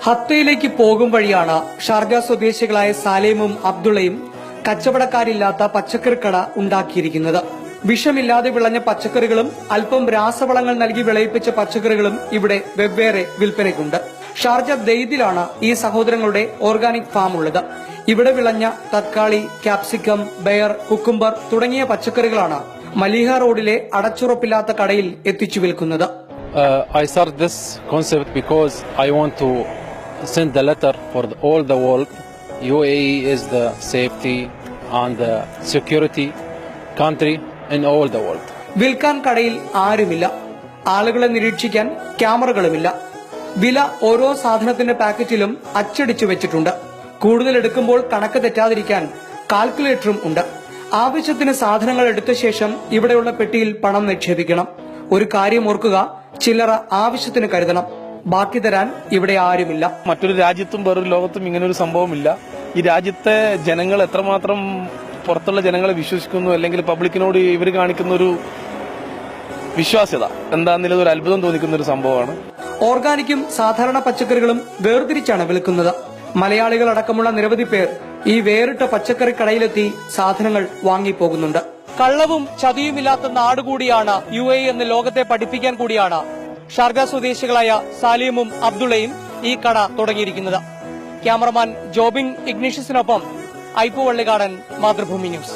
ഹത്തയിലേക്ക് പോകും വഴിയാണ് ഷാർജ സ്വദേശികളായ സാലേമും അബ്ദുള്ളയും കച്ചവടക്കാരില്ലാത്ത പച്ചക്കറിക്കട ഉണ്ടാക്കിയിരിക്കുന്നത്. വിഷമില്ലാതെ വിളഞ്ഞ പച്ചക്കറികളും അല്പം രാസവളങ്ങൾ നൽകി വിളയിപ്പിച്ച പച്ചക്കറികളും ഇവിടെ വെവ്വേറെ വിൽപ്പനയ്ക്കുണ്ട്. ഷാർജ ദെയ്ദിലാണ് ഈ സഹോദരങ്ങളുടെ ഓർഗാനിക് ഫാം ഉള്ളത്. ഇവിടെ വിളഞ്ഞ തക്കാളി, ക്യാപ്സിക്കം, ബയർ, കുക്കുംബർ തുടങ്ങിയ പച്ചക്കറികളാണ് മലീഹ റോഡിലെ അടച്ചുറപ്പില്ലാത്ത കടയിൽ എത്തിച്ചു വിൽക്കുന്നത്. I started this concept because I want to send the letter for all the world. UAE is the safety and the security country in all the world. വിൽക്കാൻ കടയിൽ ആരുമില്ല. ആളുകളെ നിരീക്ഷിക്കാൻ ക്യാമറകളുമില്ല. വില ഓരോ സാധനത്തിന്റെ പാക്കറ്റിലും അച്ചടിച്ചു വെച്ചിട്ടുണ്ട്. കൂടുതൽ എടുക്കുമ്പോൾ കണക്ക് തെറ്റാതിരിക്കാൻ കാൽക്കുലേറ്ററും ഉണ്ട്. ആവശ്യത്തിന് സാധനങ്ങൾ എടുത്ത ശേഷം ഇവിടെയുള്ള പെട്ടിയിൽ പണം നിക്ഷേപിക്കണം. ഒരു കാര്യം ഓർക്കുക, ചില്ലറ ആവശ്യത്തിന് കരുതണം. ബാക്കി തരാൻ ഇവിടെ ആരുമില്ല. മറ്റൊരു രാജ്യത്തും വേറൊരു ലോകത്തും ഇങ്ങനൊരു സംഭവമില്ല. ഈ രാജ്യത്തെ ജനങ്ങൾ എത്രമാത്രം പുറത്തുള്ള ജനങ്ങളെ വിശ്വസിക്കുന്നു, അല്ലെങ്കിൽ പബ്ലിക്കിനോട് ഇവർ കാണിക്കുന്ന ഒരു വിശ്വാസ്യത എന്താണെന്നുള്ളത് ഒരു അത്ഭുതം തോന്നിക്കുന്ന ഒരു സംഭവമാണ്. ഓർഗാനിക്കും സാധാരണ പച്ചക്കറികളും വേർതിരിച്ചാണ് വിൽക്കുന്നത്. മലയാളികൾ അടക്കമുള്ള നിരവധി പേർ ഈ വേറിട്ട പച്ചക്കറി കടയിലെത്തി സാധനങ്ങൾ വാങ്ങിപ്പോകുന്നുണ്ട്. കള്ളവും ചതിയുമില്ലാത്ത നാടുകൂടിയാണ് UAE എന്ന് ലോകത്തെ പഠിപ്പിക്കാൻ കൂടിയാണ് ഷാർജ സ്വദേശികളായ സാലിമും അബ്ദുള്ളയും ഈ കട തുടങ്ങിയിരിക്കുന്നത്. ക്യാമറമാൻ ജോബിൻ ഇഗ്നീഷ്യസിനൊപ്പം ഐപ്പു വള്ളികാടൻ, മാതൃഭൂമി ന്യൂസ്.